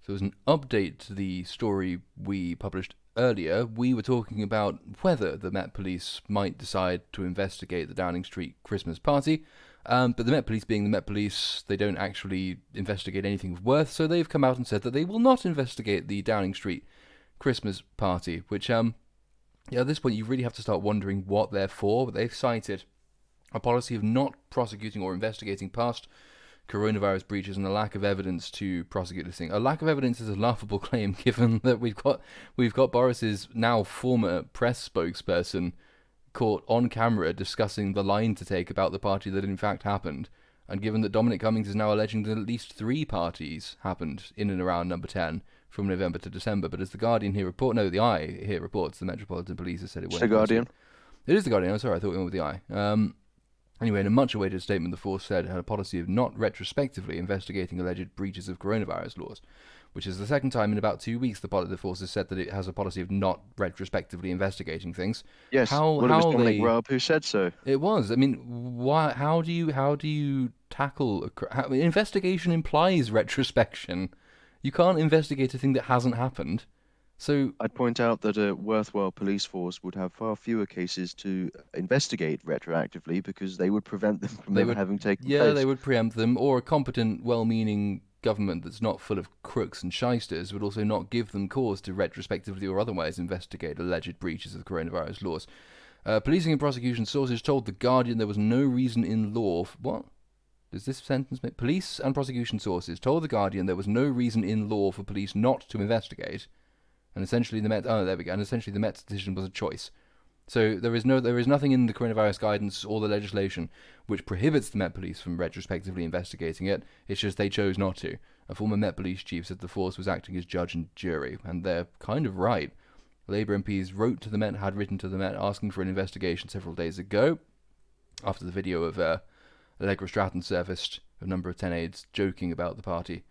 So as an update to the story we published earlier, we were talking about whether the Met Police might decide to investigate the Downing Street Christmas party. But the Met Police, being the Met Police, they don't actually investigate anything of worth, so they've come out and said that they will not investigate the Downing Street Christmas party, which, at this point, you really have to start wondering what they're for. But they've cited a policy of not prosecuting or investigating past coronavirus breaches and a lack of evidence to prosecute this thing. A lack of evidence is a laughable claim, given that we've got Boris's now former press spokesperson caught on camera discussing the line to take about the party that in fact happened, and given that Dominic Cummings is now alleging that at least 3 parties happened in and around Number 10 from November to December. But as the Guardian here the Eye here reports, the Metropolitan Police has said it It's won't. the Guardian. It is the Guardian. I'm sorry, I thought we went with the Eye. Anyway, in a much-awaited statement, the force said it had a policy of not retrospectively investigating alleged breaches of coronavirus laws, which is the second time in about 2 weeks the force has said that it has a policy of not retrospectively investigating things. Yes, How well, it was how Dominic they Raab who said so. it was. I mean, why? How do you tackle investigation implies retrospection. You can't investigate a thing that hasn't happened. So I'd point out that a worthwhile police force would have far fewer cases to investigate retroactively because they would prevent them from they ever would, having taken yeah, place. they would preempt them, or a competent, well-meaning government that's not full of crooks and shysters would also not give them cause to retrospectively or otherwise investigate alleged breaches of coronavirus laws. Policing and prosecution sources told The Guardian there was no reason in law what? Does this sentence make... Police and prosecution sources told The Guardian there was no reason in law for police not to investigate, and essentially the Met... Oh, there we go. And essentially the Met's decision was a choice. So there is nothing in the coronavirus guidance or the legislation which prohibits the Met Police from retrospectively investigating it. It's just they chose not to. A former Met Police chief said the force was acting as judge and jury, and they're kind of right. Labour MPs had written to the Met asking for an investigation several days ago, after the video of Allegra Stratton surfaced, a number of 10 aides joking about the party,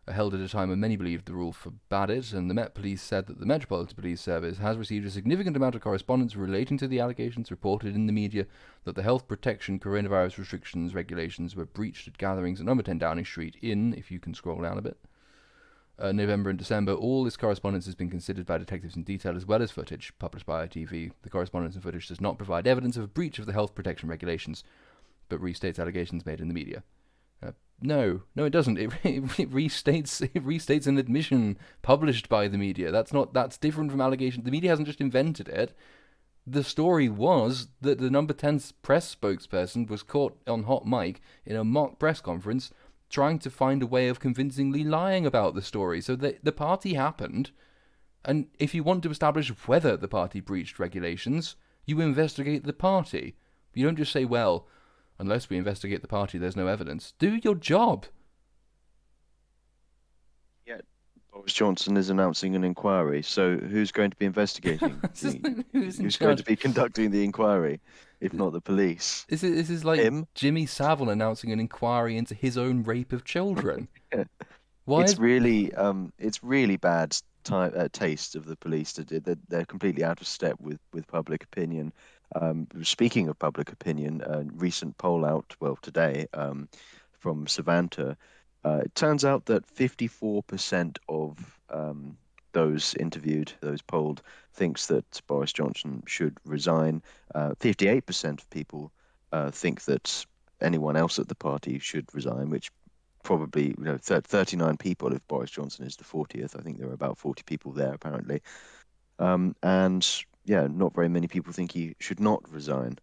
held at a time when many believed the rule forbade it, and the Met Police said that the Metropolitan Police Service has received a significant amount of correspondence relating to the allegations reported in the media that the health protection coronavirus restrictions regulations were breached at gatherings at number 10 Downing Street in, if you can scroll down a bit, November and December. All this correspondence has been considered by detectives in detail, as well as footage published by ITV. The correspondence and footage does not provide evidence of a breach of the health protection regulations, but restates allegations made in the media. No, it doesn't. It restates an admission published by the media. That's different from allegations. The media hasn't just invented it. The story was that the number 10 press spokesperson was caught on hot mic in a mock press conference trying to find a way of convincingly lying about the story. So the party happened, and if you want to establish whether the party breached regulations, you investigate the party. You don't just say, well, unless we investigate the party, there's no evidence. Do your job. Yeah, Boris Johnson is announcing an inquiry, so who's going to be investigating? Who's going to be conducting the inquiry, if not the police? This is like Him? Jimmy Savile announcing an inquiry into his own rape of children. Why? It's really bad taste of the police to do that. They're completely out of step with public opinion. Speaking of public opinion, a recent poll out, today, from Savanta, it turns out that 54% of those interviewed, those polled, thinks that Boris Johnson should resign. 58% of people think that anyone else at the party should resign, which probably 39 people if Boris Johnson is the 40th. I think there are about 40 people there apparently. And yeah, not very many people think he should not resign.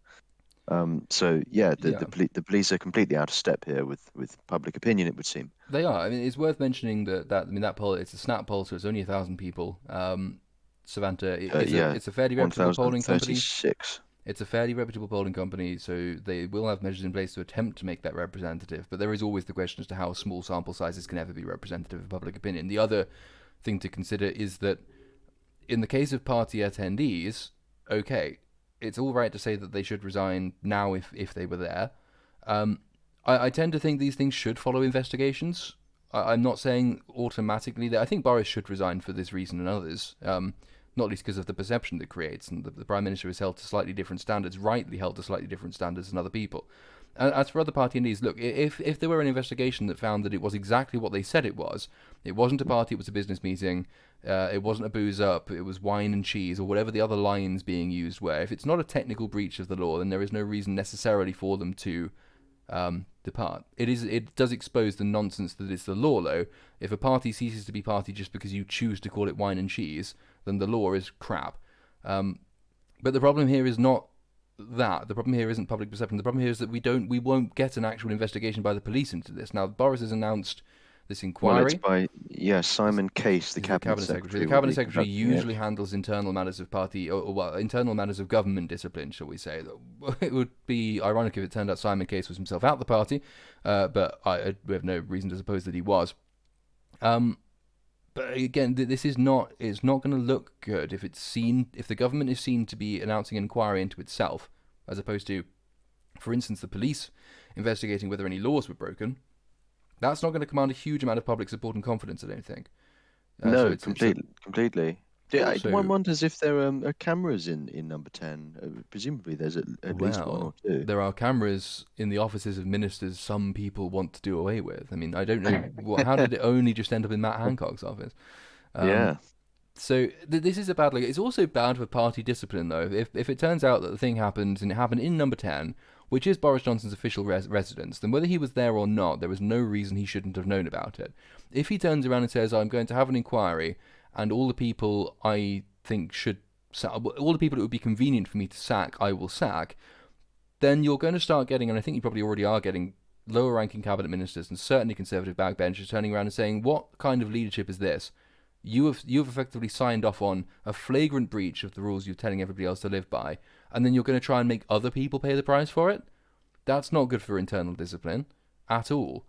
The police are completely out of step here with public opinion, it would seem. They are. I mean, it's worth mentioning that poll, it's a snap poll, so it's only 1,000 people. Savanta, it's a fairly reputable polling company. It's a fairly reputable polling company, so they will have measures in place to attempt to make that representative. But there is always the question as to how small sample sizes can ever be representative of public opinion. The other thing to consider is that in the case of party attendees, okay, it's all right to say that they should resign now if they were there. I tend to think these things should follow investigations. I'm not saying automatically that. I think Boris should resign for this reason and others, not least because of the perception that creates, and the Prime Minister is held to slightly different standards, rightly held to slightly different standards than other people. As for other party NDs, look, if there were an investigation that found that it was exactly what they said it wasn't a party, it was a business meeting, it wasn't a booze up, it was wine and cheese, or whatever the other lines being used were, if it's not a technical breach of the law, then there is no reason necessarily for them to depart. It does expose the nonsense that it's the law, though. If a party ceases to be party just because you choose to call it wine and cheese, then the law is crap. But the problem here is not that. The problem here isn't public perception. The problem here is that we won't get an actual investigation by the police into this. Now, Boris has announced this Well, it's inquiry. by Simon Case, the He's the cabinet cabinet secretary. secretary, The will cabinet be secretary conducting usually it. handles internal matters of party, well, internal matters of government discipline, shall we say? It would be ironic if it turned out Simon Case was himself out the party, but we have no reason to suppose that he was. But again, this is not. It's not going to look good if the government is seen to be announcing an inquiry into itself, as opposed to, for instance, the police investigating whether any laws were broken. That's not going to command a huge amount of public support and confidence, I don't think. No, completely. Yeah, one Also, wonders if there are cameras in number 10. Presumably, there's at least one or well, two. there are cameras in the offices of ministers some people want to do away with. I mean, I don't know how did it only just end up in Matt Hancock's office? Um, Yeah. so this is a bad look. It's also bad for party discipline, though. If it turns out that the thing happened and it happened in number 10, which is Boris Johnson's official residence, then whether he was there or not, there was no reason he shouldn't have known about it. If he turns around and says, I'm going to have an inquiry, and all the people I think should all the people it would be convenient for me to sack, I will sack, then you're going to start getting, and I think you probably already are getting, lower ranking cabinet ministers and certainly conservative backbenchers turning around and saying, what kind of leadership is this? You have effectively signed off on a flagrant breach of the rules you're telling everybody else to live by, and then you're going to try and make other people pay the price for it? That's not good for internal discipline at all.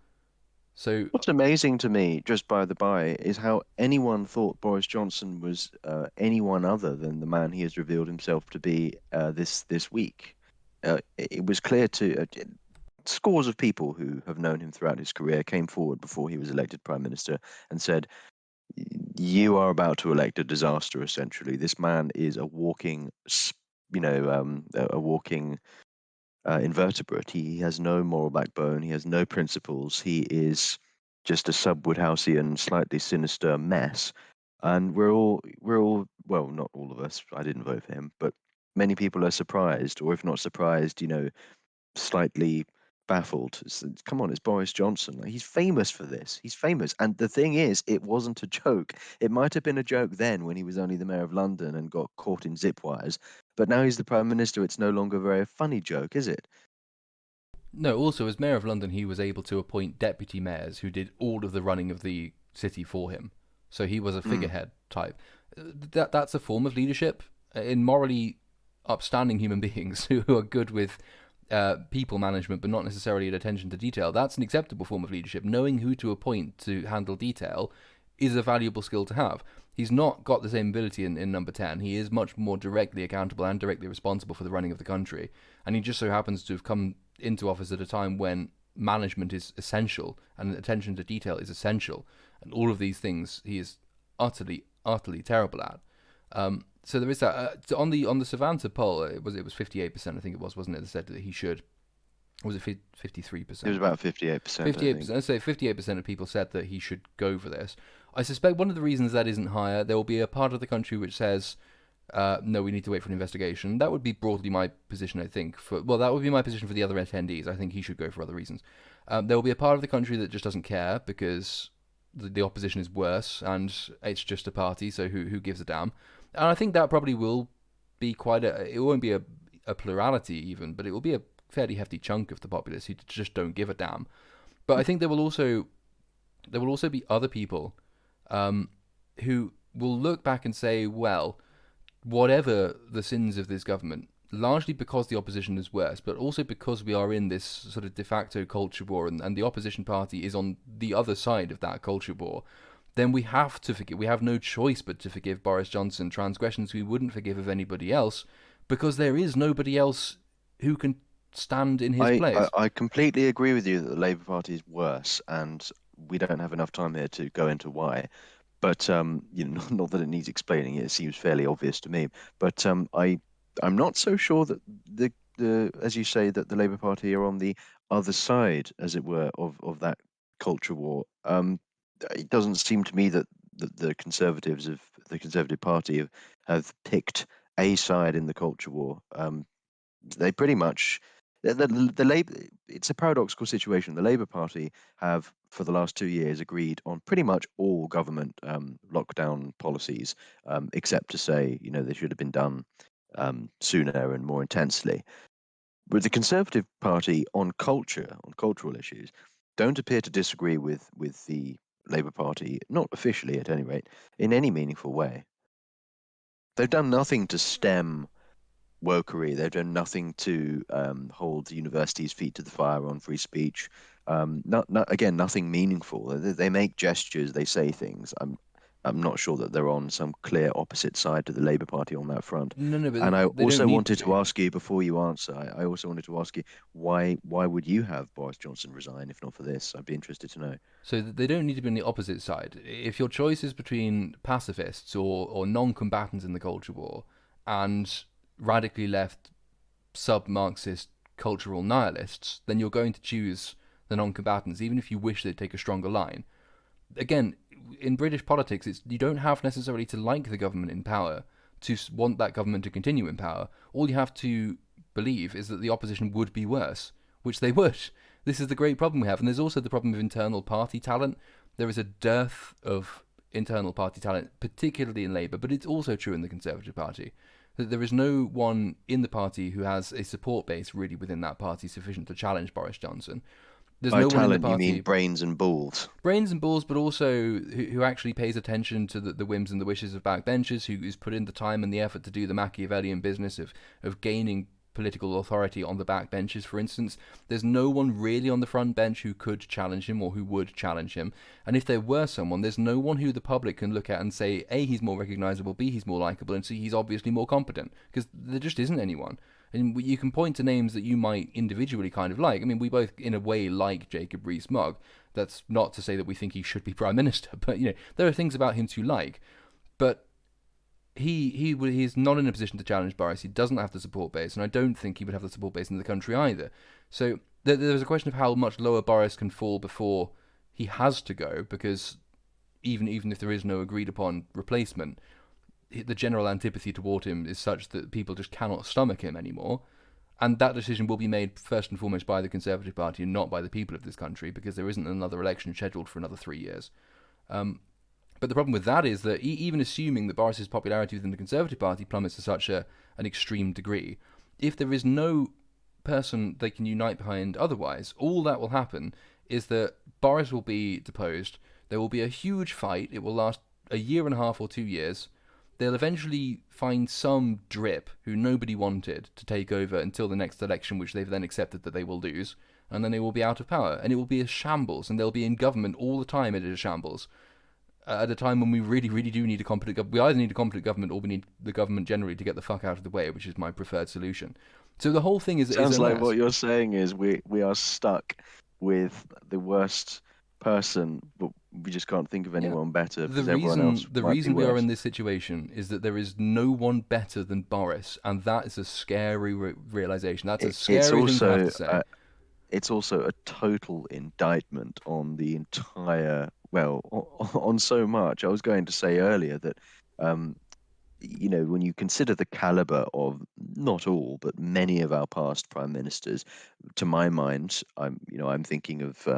So, What's amazing to me, just by the by, is how anyone thought Boris Johnson was anyone other than the man he has revealed himself to be this week. It was clear to scores of people who have known him throughout his career came forward before he was elected prime minister and said, "You are about to elect a disaster. Essentially, this man is a walking, a walking." Invertebrate. He has no moral backbone. He has no principles. He is just a sub-Woodhouseian, slightly sinister mess. And we're all, well, not all of us. I didn't vote for him, but many people are surprised, or if not surprised, slightly baffled. Come on, it's Boris Johnson. Like, he's famous for this. He's famous. And the thing is, it wasn't a joke. It might have been a joke then when he was only the mayor of London and got caught in zip wires. But now he's the prime minister. It's no longer a very funny joke, is it? no, also, as Mayor of London, he was able to appoint deputy mayors who did all of the running of the city for him. So he was a Mm. figurehead type. That's a form of leadership in morally upstanding human beings who are good with people management, but not necessarily at attention to detail. That's an acceptable form of leadership. Knowing who to appoint to handle detail is a valuable skill to have. He's not got the same ability in number 10. He is much more directly accountable and directly responsible for the running of the country. And he just so happens to have come into office at a time when management is essential and attention to detail is essential. And all of these things he is utterly, utterly terrible at. So there is that. On the Savanta poll, it was 58%. I think it was, wasn't it? That said that he should. Or was it 53%? It was about 58%, I think. 58%. I'd say 58% of people said that he should go for this. I suspect one of the reasons that isn't higher, there will be a part of the country which says, no, we need to wait for an investigation. That would be broadly my position, I think. That would be my position for the other attendees. I think he should go for other reasons. There will be a part of the country that just doesn't care because the opposition is worse and it's just a party, so who gives a damn? And I think that probably will be it won't be a plurality even, but it will be a fairly hefty chunk of the populace who just don't give a damn. But I think there will also be other people who will look back and say, well, whatever the sins of this government, largely because the opposition is worse, but also because we are in this sort of de facto culture war and the opposition party is on the other side of that culture war, then we have to forgive. We have no choice but to forgive Boris Johnson transgressions we wouldn't forgive of anybody else, because there is nobody else who can stand in his place. I completely agree with you that the Labour Party is worse, and we don't have enough time here to go into why. But not that it needs explaining. It seems fairly obvious to me. But I'm not so sure that the as you say, that the Labour Party are on the other side, as it were, of that culture war. It doesn't seem to me that the Conservatives of the Conservative Party have picked a side in the culture war. They pretty much the Labour. It's a paradoxical situation. The Labour Party have, for the last 2 years, agreed on pretty much all government lockdown policies, except to say, they should have been done sooner and more intensely. But the Conservative Party on cultural issues, don't appear to disagree with the Labour Party, not officially at any rate, in any meaningful way. They've done nothing to stem wokery. They've done nothing to hold the university's feet to the fire on free speech. Again, nothing meaningful. They make gestures, they say things. I'm not sure that they're on some clear opposite side to the Labour Party on that front. No, And I but they don't also need to wanted to be. ask you before you answer. I also wanted to ask you why would you have Boris Johnson resign if not for this? I'd be interested to know. So they don't need to be on the opposite side. If your choice is between pacifists or non-combatants in the culture war and radically left sub-Marxist cultural nihilists, then you're going to choose the non-combatants, even if you wish they'd take a stronger line. Again, in British politics, you don't have necessarily to like the government in power to want that government to continue in power. All you have to believe is that the opposition would be worse, which they would. This is the great problem we have. And there's also the problem of internal party talent. There is a dearth of internal party talent, particularly in Labour, but it's also true in the Conservative Party. That there is no one in the party who has a support base really within that party sufficient to challenge Boris Johnson. There's By no one in the talent, you mean party, brains and balls. brains and balls, but also who actually pays attention to the whims and the wishes of backbenchers, who's put in the time and the effort to do the Machiavellian business of gaining political authority on the backbenches, for instance. There's no one really on the front bench who could challenge him or who would challenge him. And if there were someone, there's no one who the public can look at and say, A, he's more recognisable, B, he's more likeable, and C, he's obviously more competent. Because there just isn't anyone. And you can point to names that you might individually kind of like. I mean, we both, in a way, like Jacob Rees-Mogg. That's not to say that we think he should be Prime Minister, but, there are things about him to like. But he's not in a position to challenge Boris. He doesn't have the support base, and I don't think he would have the support base in the country either. So there's a question of how much lower Boris can fall before he has to go, because even if there is no agreed upon replacement, the general antipathy toward him is such that people just cannot stomach him anymore. And that decision will be made first and foremost by the Conservative Party and not by the people of this country, because there isn't another election scheduled for another 3 years. But the problem with that is that even assuming that Boris's popularity within the Conservative Party plummets to such an extreme degree, if there is no person they can unite behind otherwise, all that will happen is that Boris will be deposed, there will be a huge fight, it will last a year and a half or 2 years. They'll eventually find some drip who nobody wanted to take over until the next election, which they've then accepted that they will lose, and then they will be out of power, and it will be a shambles, and they'll be in government all the time. It is a shambles. At a time when we really, really do need a competent government. We either need a competent government or we need the government generally to get the fuck out of the way, which is my preferred solution. So the whole thing is Sounds a like mess. what you're saying is we are stuck with the worst person, but we just can't think of Yeah. anyone better The because everyone else might be reason we are worse. in this situation is that there is no one better than Boris, and that is a scary realization. That's a It's scary thing to have also to say. it's also a total indictment on the entire, well, on so much. I was going to say earlier that, um, when you consider the caliber of not all, but many of our past prime ministers, to my mind, I'm thinking of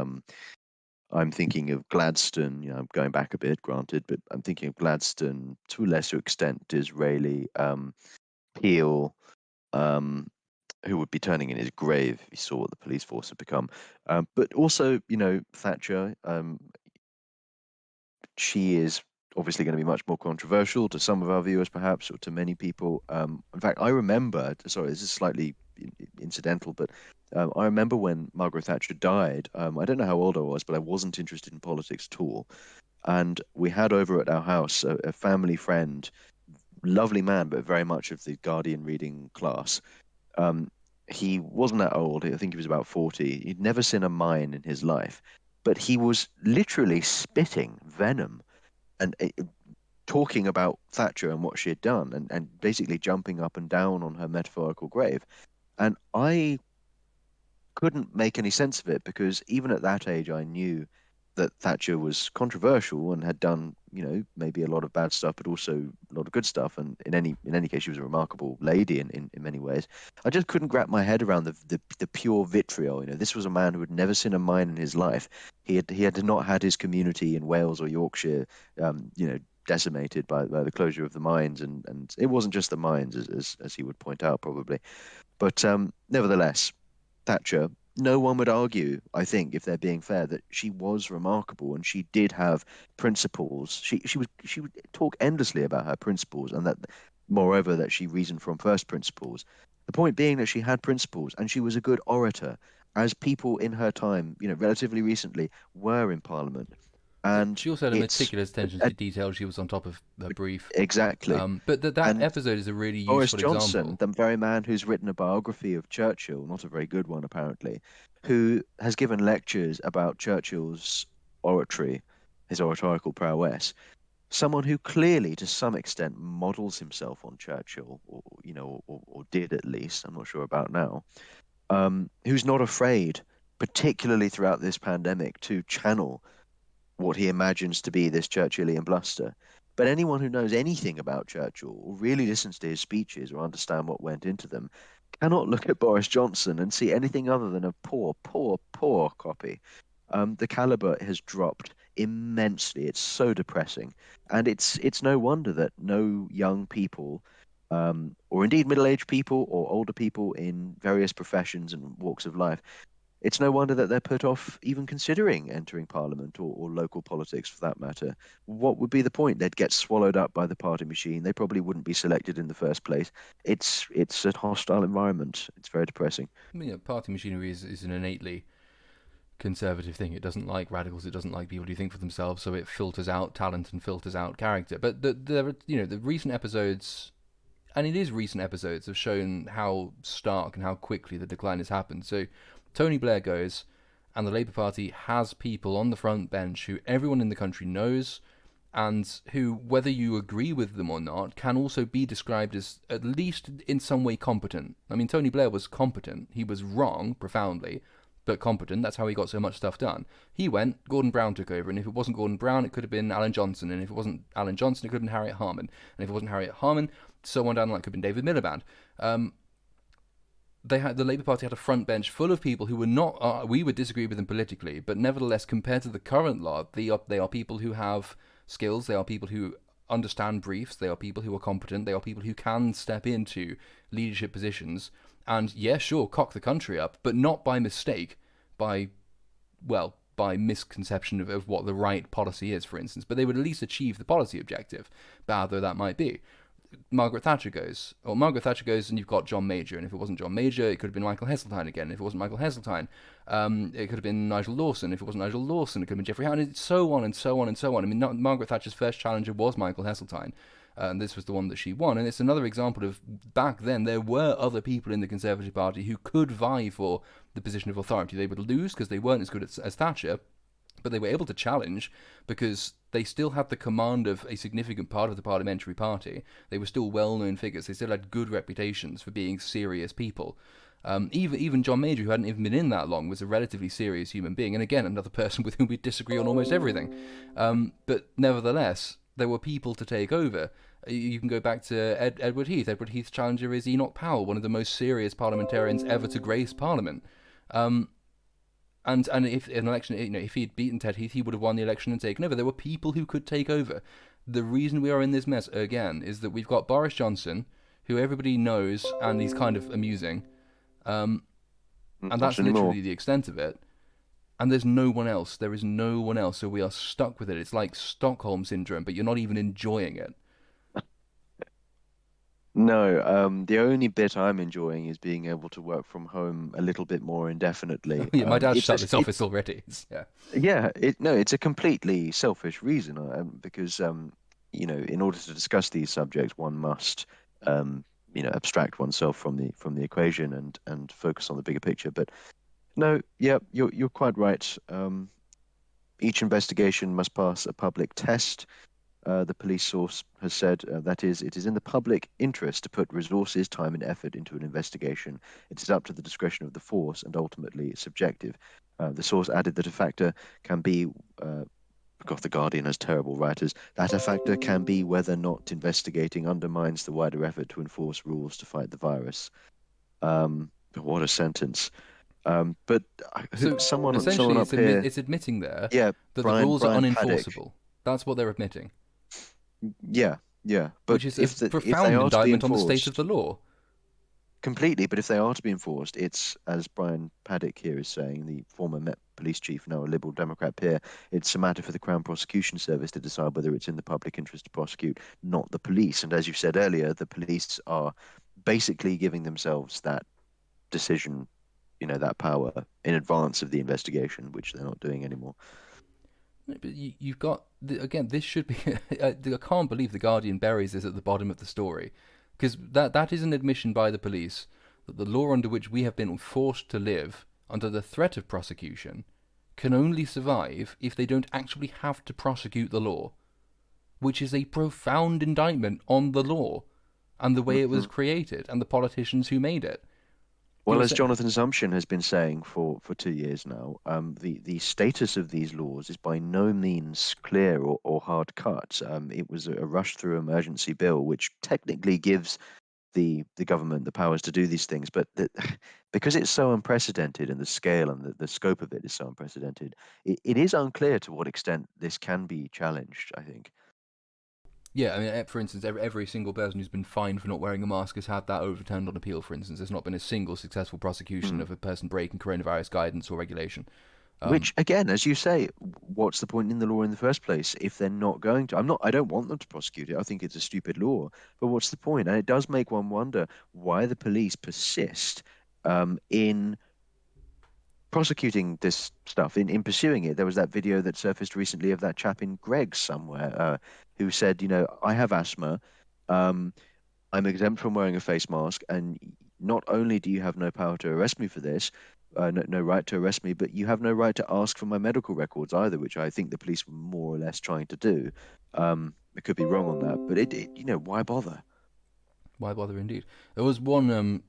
Gladstone. I'm going back a bit, granted, but I'm thinking of Gladstone, to a lesser extent, Disraeli, Peel, um, who would be turning in his grave if he saw what the police force had become. But also, Thatcher. She is obviously going to be much more controversial to some of our viewers, perhaps, or to many people. In fact, I remember. Sorry, this is slightly incidental, but I remember when Margaret Thatcher died. I don't know how old I was, but I wasn't interested in politics at all. And we had over at our house a family friend, lovely man, but very much of the Guardian reading class. Um, he wasn't that old. I think he was about 40. He'd never seen a mine in his life, but he was literally spitting venom and talking about Thatcher and what she had done, and basically jumping up and down on her metaphorical grave. And I couldn't make any sense of it because even at that age, I knew that Thatcher was controversial and had done, maybe a lot of bad stuff, but also a lot of good stuff. And in any case, she was a remarkable lady in many ways. I just couldn't wrap my head around the pure vitriol. This was a man who had never seen a mine in his life. He had not had his community in Wales or Yorkshire, decimated by the closure of the mines, and it wasn't just the mines, as he would point out probably. But nevertheless, Thatcher, no one would argue, I think, if they're being fair, that she was remarkable and she did have principles. She would talk endlessly about her principles and that, moreover, that she reasoned from first principles. The point being that she had principles and she was a good orator, as people in her time, relatively recently, were in Parliament. And She also had a it's meticulous attention a, to detail. She was on top of her brief. exactly. But that And episode is a really Boris useful Johnson, example. the very man who's written a biography of Churchill, not a very good one apparently, who has given lectures about Churchill's oratory, his oratorical prowess, someone who clearly, to some extent, models himself on Churchill, or did at least, I'm not sure about now, who's not afraid, particularly throughout this pandemic, to channel what he imagines to be this Churchillian bluster. But anyone who knows anything about Churchill or really listens to his speeches or understand what went into them cannot look at Boris Johnson and see anything other than a poor, poor, poor copy. The caliber has dropped immensely. It's so depressing, and it's no wonder that no young people, or indeed middle-aged people or older people in various professions and walks of life, it's no wonder that they're put off even considering entering parliament or local politics for that matter. What would be the point? They'd get swallowed up by the party machine. They probably wouldn't be selected in the first place. It's a hostile environment. It's very depressing. I mean, party machinery is an innately conservative thing. It doesn't like radicals. It doesn't like people who think for themselves. So it filters out talent and filters out character. But the recent episodes, and it is recent episodes, have shown how stark and how quickly the decline has happened. So Tony Blair goes, and the Labour Party has people on the front bench who everyone in the country knows, and who, whether you agree with them or not, can also be described as at least in some way competent. I mean, Tony Blair was competent. He was wrong, profoundly, but competent. That's how he got so much stuff done. He went, Gordon Brown took over, and if it wasn't Gordon Brown, it could have been Alan Johnson, and if it wasn't Alan Johnson, it could have been Harriet Harman, and if it wasn't Harriet Harman, so on down the line, it could have been David Miliband. The Labour Party had a front bench full of people who were not. We would disagree with them politically, but nevertheless, compared to the current lot, they are people who have skills. They are people who understand briefs. They are people who are competent. They are people who can step into leadership positions and, yeah, sure, cock the country up, but not by mistake, by, well, by misconception of what the right policy is, for instance. But they would at least achieve the policy objective, bad though that might be. Margaret Thatcher goes, and you've got John Major, and if it wasn't John Major, it could have been Michael Heseltine again. If it wasn't Michael Heseltine, it could have been Nigel Lawson. If it wasn't Nigel Lawson, it could have been Geoffrey Howe, and so on and so on and so on. I mean, Margaret Thatcher's first challenger was Michael Heseltine, and this was the one that she won. And it's another example of back then there were other people in the Conservative Party who could vie for the position of authority. They would lose because they weren't as good as Thatcher, but they were able to challenge because they still had the command of a significant part of the parliamentary party. They were still well-known figures. They still had good reputations for being serious people. Even John Major, who hadn't even been in that long, was a relatively serious human being, and again, another person with whom we disagree on almost everything. But nevertheless, there were people to take over. You can go back to Edward Heath. Edward Heath's challenger is Enoch Powell, one of the most serious parliamentarians ever to grace Parliament. And if an election, if he'd beaten Ted Heath, he would have won the election and taken over. There were people who could take over. The reason we are in this mess again is that we've got Boris Johnson, who everybody knows, and he's kind of amusing, and Not that's anymore. literally the extent of it. And there's no one else. There is no one else. So we are stuck with it. It's like Stockholm syndrome, but you're not even enjoying it. No, the only bit I'm enjoying is being able to work from home a little bit more indefinitely. Yeah, my dad It's a, shut this it, office already. Yeah. yeah, no, it's a completely selfish reason, because in order to discuss these subjects, one must, abstract oneself from the equation and focus on the bigger picture. But no, yeah, you're quite right. Each investigation must pass a public test. the police source has said that is, it is in the public interest to put resources, time, and effort into an investigation. It is up to the discretion of the force, and ultimately it's subjective. The source added that a factor can be, God, the Guardian has terrible writers, that a factor can be whether or not investigating undermines the wider effort to enforce rules to fight the virus. What a sentence. But So someone essentially, up here, it's admitting there yeah, that the Brian rules are Brian Paddock, unenforceable. That's what they're admitting, yeah, yeah. But which is a if they profound are to be indictment on the state of enforced the law. completely, but if they are to be enforced, it's as Brian Paddock here is saying, the former Met Police Chief, now a Liberal Democrat peer, it's a matter for the Crown Prosecution Service to decide whether it's in the public interest to prosecute, not the police. And as you said earlier, the police are basically giving themselves that decision, that power in advance of the investigation, which they're not doing anymore. But you've got again. This should be. I can't believe the Guardian buries this at the bottom of the story, because that is an admission by the police that the law under which we have been forced to live under the threat of prosecution can only survive if they don't actually have to prosecute the law, which is a profound indictment on the law and the way it was Mhm. created and the politicians who made it. Well, You're as saying, Jonathan Sumption has been saying for 2 years now, the status of these laws is by no means clear or hard cut. It was a rush through emergency bill, which technically gives the government the powers to do these things, but because it's so unprecedented and the scale and the scope of it is so unprecedented, it is unclear to what extent this can be challenged, I think. yeah, I mean, for instance, every single person who's been fined for not wearing a mask has had that overturned on appeal. For instance, there's not been a single successful prosecution Mm. of a person breaking coronavirus guidance or regulation. Um, Which, again, as you say, what's the point in the law in the first place if they're not going to? I don't want them to prosecute it. I think it's a stupid law. But what's the point? And it does make one wonder why the police persist in prosecuting this stuff, in pursuing it. There was that video that surfaced recently of that chap in Greggs somewhere who said, I have asthma. Um, I'm exempt from wearing a face mask, and not only do you have no power to arrest me for this, no right to arrest me, but you have no right to ask for my medical records either, which I think the police were more or less trying to do. I could be wrong on that, but why bother? why bother, indeed? There was one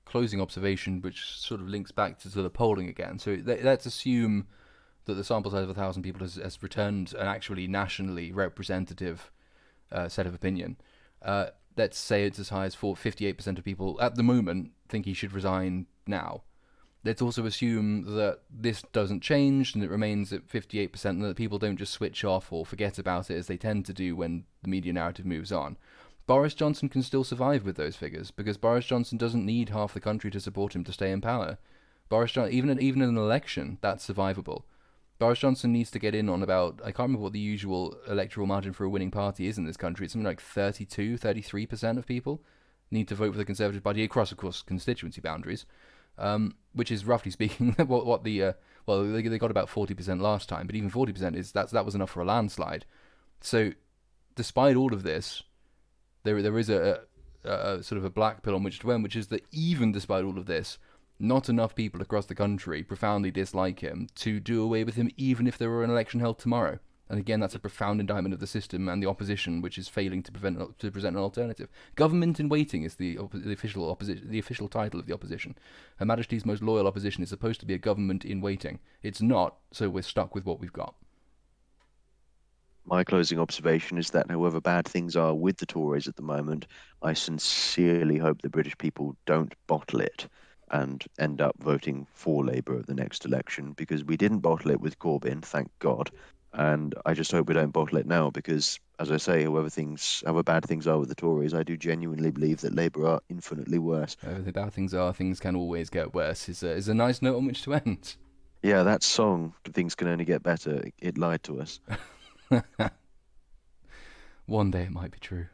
closing observation which sort of links back to the polling again. So let's assume that the sample size of 1,000 people has returned an actually nationally representative set of opinion. Let's say it's as high as 58% of people at the moment think he should resign now. Let's also assume that this doesn't change and it remains at 58% and that people don't just switch off or forget about it as they tend to do when the media narrative moves on. Boris Johnson can still survive with those figures because Boris Johnson doesn't need half the country to support him to stay in power. Even in an election, that's survivable. Boris Johnson needs to get in on about, I can't remember what the usual electoral margin for a winning party is in this country. It's something like 32, 33% of people need to vote for the Conservative Party across, of course, constituency boundaries, which is roughly speaking what the, well, they got about 40% last time, but even 40% that was enough for a landslide. So, despite all of this, there is a sort of a black pill on which to end, which is that even despite all of this, not enough people across the country profoundly dislike him to do away with him, even if there were an election held tomorrow. And again, that's a profound indictment of the system and the opposition, which is failing to present an alternative. Government in waiting is the official title of the opposition. Her Majesty's most loyal opposition is supposed to be a government in waiting. It's not, so we're stuck with what we've got. My closing observation is that however bad things are with the Tories at the moment, I sincerely hope the British people don't bottle it and end up voting for Labour at the next election, because we didn't bottle it with Corbyn, thank God. And I just hope we don't bottle it now because, as I say, however bad things are with the Tories, I do genuinely believe that Labour are infinitely worse. The bad things are, things can always get worse, is a nice note on which to end. Yeah, that song, Things Can Only Get Better, it lied to us. One day it might be true.